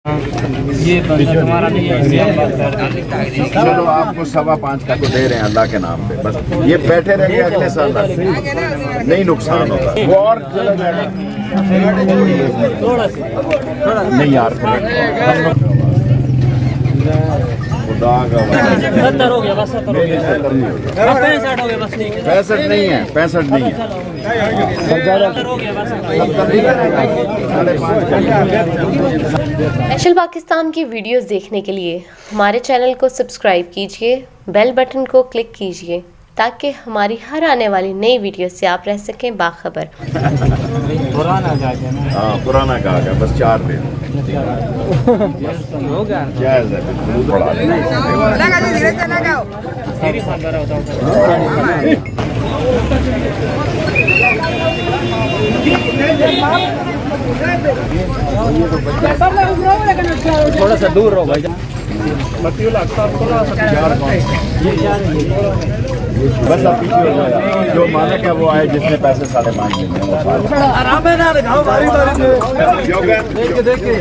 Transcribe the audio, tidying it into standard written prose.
ये तुम्हारा नहीं है। चलो आपको 5.25 का तो दे रहे हैं अल्लाह के नाम पे, बस ये बैठे रहेंगे अगले साल नहीं नुकसान होता वो और चला जाएगा। नहीं यार खुदा का 70 हो गया बस, 70 हो गया, 65 नहीं होगा, 65 हो गया बस, ठीक है 65 नहीं है, 65 नहीं है, 70 हो गया बस। स्पेशल पाकिस्तान की वीडियोस देखने के लिए हमारे चैनल को सब्सक्राइब कीजिए, बेल बटन को क्लिक कीजिए ताकि हमारी हर आने वाली नई वीडियो से आप रह सकें बाखबर। पुराना जाके ना हाँ पुराना कहा गया, बस 4 दिन हो गया जायज़ है, दूध बढ़ा लेना। सीरी सांभर होता है। थोड़ा सा दूर रहो भाई। बंदा पीछे हो जाएगा, जो मालिक है वो आए, जिसने पैसे 5.5 देने हैं वो आराम है ना, दिखाओ बारी बारी से देख के देख के